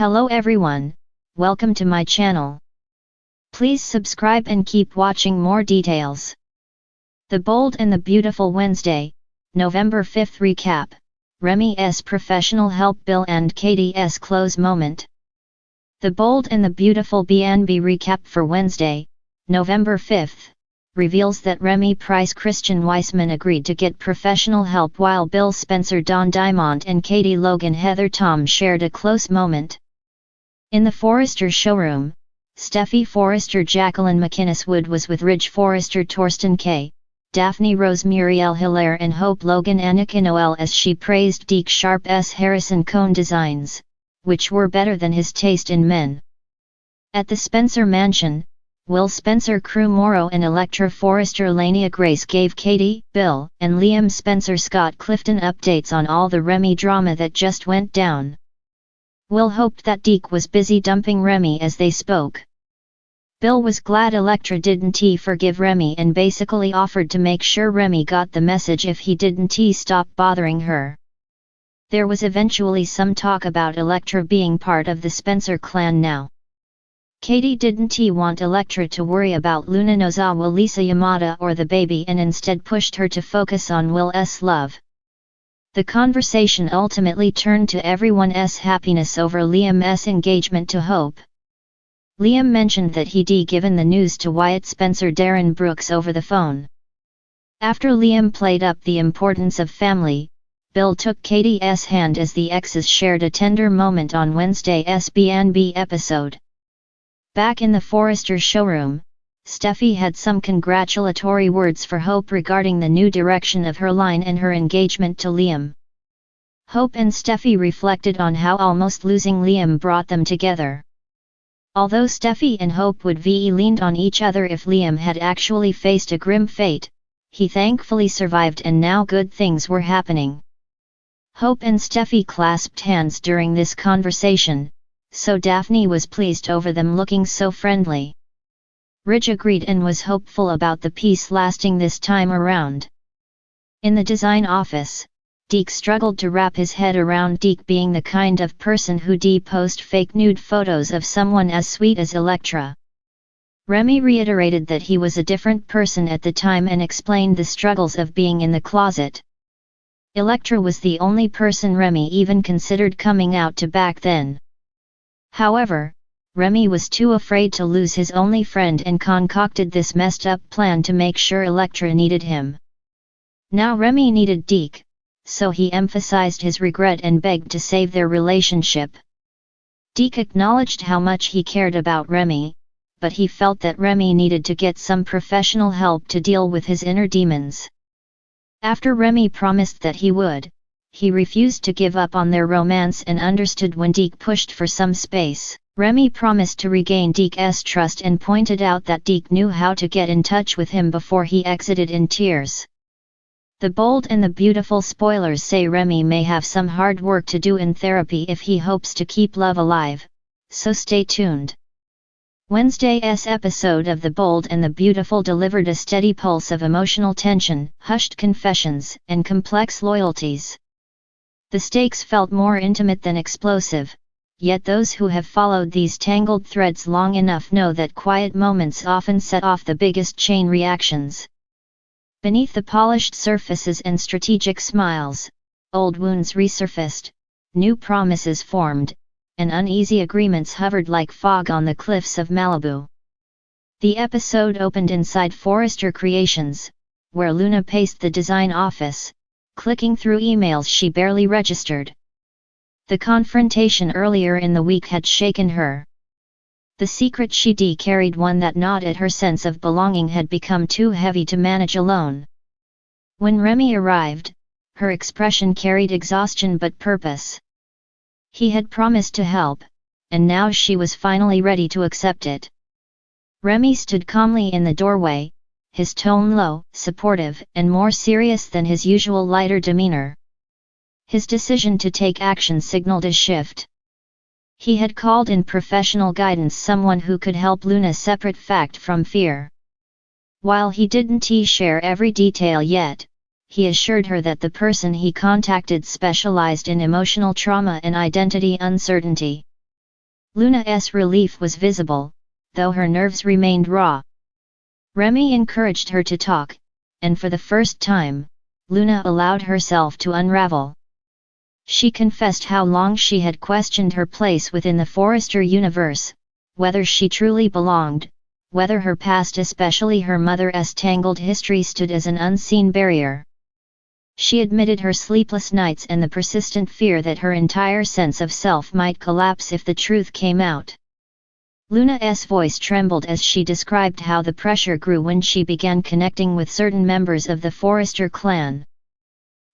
Hello everyone, welcome to my channel. Please subscribe and keep watching more details. The Bold and the Beautiful Wednesday, November 5th recap, Remy's professional help Bill and Katie's close moment. The Bold and the Beautiful B&B recap for Wednesday, November 5th, reveals that Remy Price Christian Weissman agreed to get professional help while Bill Spencer Don Diamond and Katie Logan Heather Tom shared a close moment. In the Forrester showroom, Steffi Forrester Jacqueline McInnes Wood was with Ridge Forrester Torsten K., Daphne Rose Muriel Hilaire and Hope Logan Annika Noel as she praised Deke Sharp's Harrison Cone designs, which were better than his taste in men. At the Spencer mansion, Will Spencer Crew Morrow and Electra Forrester Lania Grace gave Katie, Bill, and Liam Spencer Scott Clifton updates on all the Remy drama that just went down. Will hoped that Deke was busy dumping Remy as they spoke. Bill was glad Electra didn't forgive Remy and basically offered to make sure Remy got the message if he didn't stop bothering her. There was eventually some talk about Electra being part of the Spencer clan now. Katie didn't want Electra to worry about Luna Nozawa Lisa Yamada or the baby and instead pushed her to focus on Will's love. The conversation ultimately turned to everyone's happiness over Liam's engagement to Hope. Liam mentioned that he'd given the news to Wyatt Spencer Darren Brooks over the phone. After Liam played up the importance of family, Bill took Katie's hand as the exes shared a tender moment on Wednesday's B&B episode. Back in the Forrester showroom, Steffi had some congratulatory words for Hope regarding the new direction of her line and her engagement to Liam. Hope and Steffi reflected on how almost losing Liam brought them together. Although Steffi and Hope would have leaned on each other if Liam had actually faced a grim fate, he thankfully survived and now good things were happening. Hope and Steffi clasped hands during this conversation, so Daphne was pleased over them looking so friendly. Ridge agreed and was hopeful about the piece lasting this time around. In the design office, Deke struggled to wrap his head around Deke being the kind of person who'd post fake nude photos of someone as sweet as Electra. Remy reiterated that he was a different person at the time and explained the struggles of being in the closet. Electra was the only person Remy even considered coming out to back then. However, Remy was too afraid to lose his only friend and concocted this messed up plan to make sure Electra needed him. Now Remy needed Deke, so he emphasized his regret and begged to save their relationship. Deke acknowledged how much he cared about Remy, but he felt that Remy needed to get some professional help to deal with his inner demons. After Remy promised that he would, he refused to give up on their romance and understood when Deke pushed for some space. Remy promised to regain Deke's trust and pointed out that Deke knew how to get in touch with him before he exited in tears. The Bold and the Beautiful spoilers say Remy may have some hard work to do in therapy if he hopes to keep love alive, so stay tuned. Wednesday's episode of The Bold and the Beautiful delivered a steady pulse of emotional tension, hushed confessions, and complex loyalties. The stakes felt more intimate than explosive, yet those who have followed these tangled threads long enough know that quiet moments often set off the biggest chain reactions. Beneath the polished surfaces and strategic smiles, old wounds resurfaced, new promises formed, and uneasy agreements hovered like fog on the cliffs of Malibu. The episode opened inside Forrester Creations, where Luna paced the design office, clicking through emails she barely registered. The confrontation earlier in the week had shaken her. The secret she'd carried, one that gnawed at her sense of belonging, had become too heavy to manage alone. When Remy arrived, her expression carried exhaustion but purpose. He had promised to help, and now she was finally ready to accept it. Remy stood calmly in the doorway, his tone low, supportive, and more serious than his usual lighter demeanor. His decision to take action signaled a shift. He had called in professional guidance, someone who could help Luna separate fact from fear. While he didn't share every detail yet, he assured her that the person he contacted specialized in emotional trauma and identity uncertainty. Luna's relief was visible, though her nerves remained raw. Remy encouraged her to talk, and for the first time, Luna allowed herself to unravel. She confessed how long she had questioned her place within the Forrester universe, whether she truly belonged, whether her past, especially her mother's tangled history, stood as an unseen barrier. She admitted her sleepless nights and the persistent fear that her entire sense of self might collapse if the truth came out. Luna's voice trembled as she described how the pressure grew when she began connecting with certain members of the Forrester clan.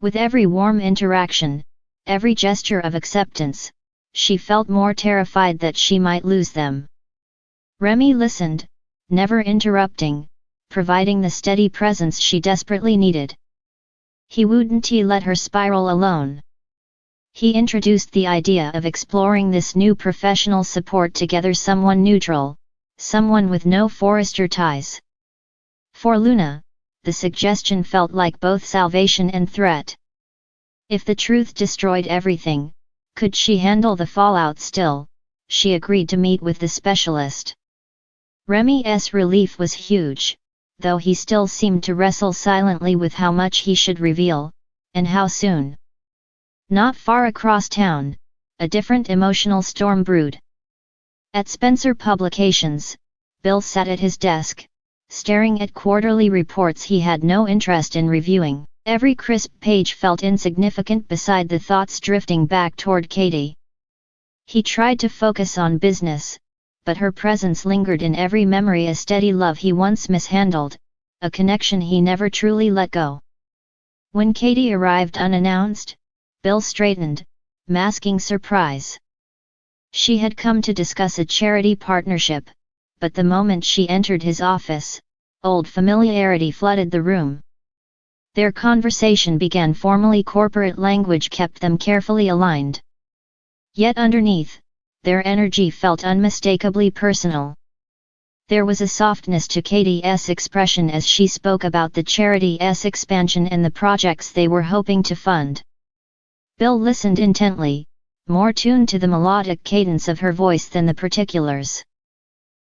With every warm interaction, every gesture of acceptance, she felt more terrified that she might lose them. Remy listened, never interrupting, providing the steady presence she desperately needed. He wouldn't let her spiral alone. He introduced the idea of exploring this new professional support together, someone neutral, someone with no Forrester ties. For Luna, the suggestion felt like both salvation and threat. If the truth destroyed everything, could she handle the fallout still? She agreed to meet with the specialist. Remy's relief was huge, though he still seemed to wrestle silently with how much he should reveal, and how soon. Not far across town, a different emotional storm brewed. At Spencer Publications, Bill sat at his desk, staring at quarterly reports he had no interest in reviewing. Every crisp page felt insignificant beside the thoughts drifting back toward Katie. He tried to focus on business, but her presence lingered in every memory, a steady love he once mishandled, a connection he never truly let go. When Katie arrived unannounced, Bill straightened, masking surprise. She had come to discuss a charity partnership, but the moment she entered his office, old familiarity flooded the room. Their conversation began formally, corporate language kept them carefully aligned. Yet underneath, their energy felt unmistakably personal. There was a softness to Katie's expression as she spoke about the charity's expansion and the projects they were hoping to fund. Bill listened intently, more tuned to the melodic cadence of her voice than the particulars.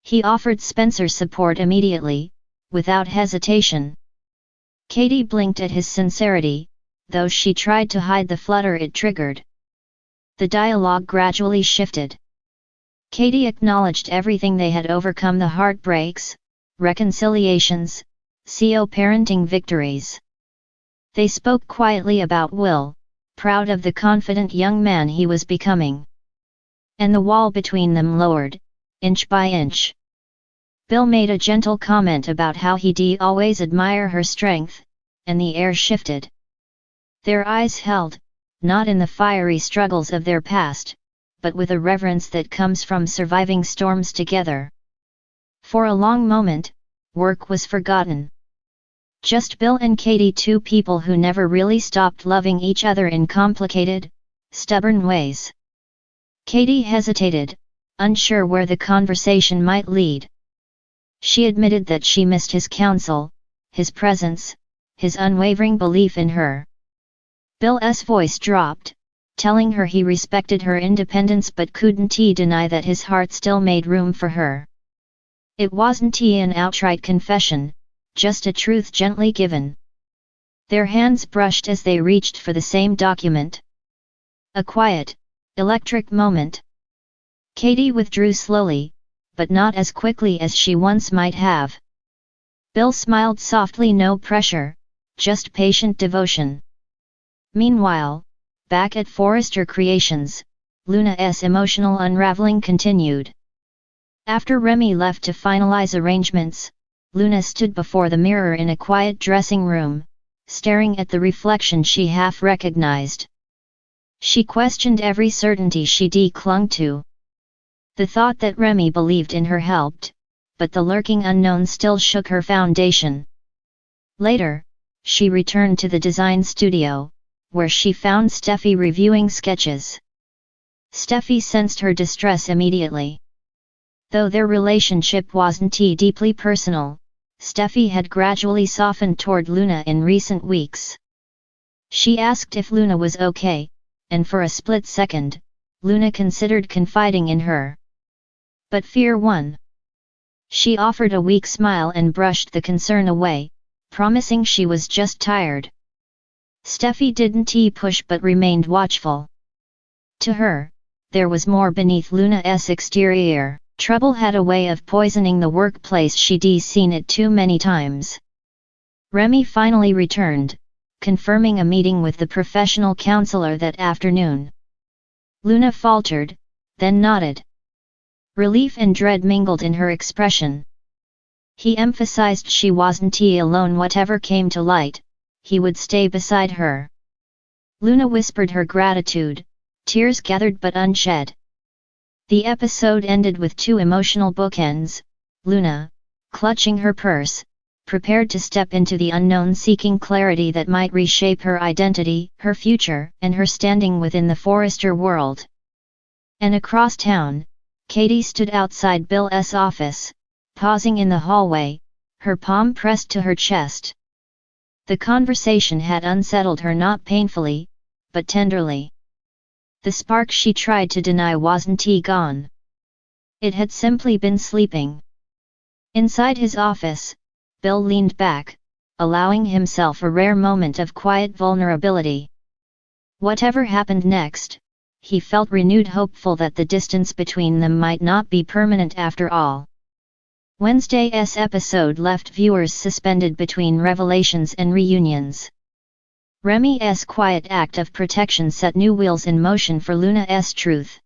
He offered Spencer support immediately, without hesitation. Katie blinked at his sincerity, though she tried to hide the flutter it triggered. The dialogue gradually shifted. Katie acknowledged everything they had overcome, the heartbreaks, reconciliations, co-parenting victories. They spoke quietly about Will, proud of the confident young man he was becoming. And the wall between them lowered, inch by inch. Bill made a gentle comment about how he'd always admire her strength, and the air shifted. Their eyes held, not in the fiery struggles of their past, but with a reverence that comes from surviving storms together. For a long moment, work was forgotten. Just Bill and Katie, two people who never really stopped loving each other in complicated, stubborn ways. Katie hesitated, unsure where the conversation might lead. She admitted that she missed his counsel, his presence, his unwavering belief in her. Bill's voice dropped, telling her he respected her independence but couldn't deny that his heart still made room for her. It wasn't an outright confession, just a truth gently given. Their hands brushed as they reached for the same document. A quiet, electric moment. Katie withdrew slowly, but not as quickly as she once might have. Bill smiled softly, no pressure, just patient devotion. Meanwhile, back at Forrester Creations, Luna's emotional unraveling continued. After Remy left to finalize arrangements, Luna stood before the mirror in a quiet dressing room, staring at the reflection she half recognized. She questioned every certainty she clung to. The thought that Remy believed in her helped, but the lurking unknown still shook her foundation. Later, she returned to the design studio, where she found Steffi reviewing sketches. Steffi sensed her distress immediately. Though their relationship wasn't deeply personal, Steffi had gradually softened toward Luna in recent weeks. She asked if Luna was okay, and for a split second, Luna considered confiding in her. But fear won. She offered a weak smile and brushed the concern away, promising she was just tired. Steffi didn't push but remained watchful. To her, there was more beneath Luna's exterior. Trouble had a way of poisoning the workplace. She'd seen it too many times. Remy finally returned, confirming a meeting with the professional counselor that afternoon. Luna faltered, then nodded. Relief and dread mingled in her expression. He emphasized she wasn't alone. Whatever came to light, he would stay beside her. Luna whispered her gratitude, tears gathered but unshed. The episode ended with two emotional bookends, Luna, clutching her purse, prepared to step into the unknown, seeking clarity that might reshape her identity, her future, and her standing within the Forrester world. And across town, Katie stood outside Bill's office, pausing in the hallway, her palm pressed to her chest. The conversation had unsettled her, not painfully, but tenderly. The spark she tried to deny wasn't gone. It had simply been sleeping. Inside his office, Bill leaned back, allowing himself a rare moment of quiet vulnerability. Whatever happened next, he felt renewed hopeful that the distance between them might not be permanent after all. Wednesday's episode left viewers suspended between revelations and reunions. Remy's quiet act of protection set new wheels in motion for Luna's truth.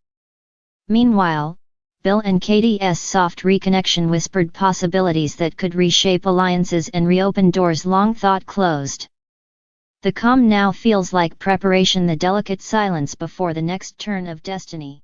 Meanwhile, Bill and Katie's soft reconnection whispered possibilities that could reshape alliances and reopen doors long thought closed. The calm now feels like preparation, the delicate silence before the next turn of destiny.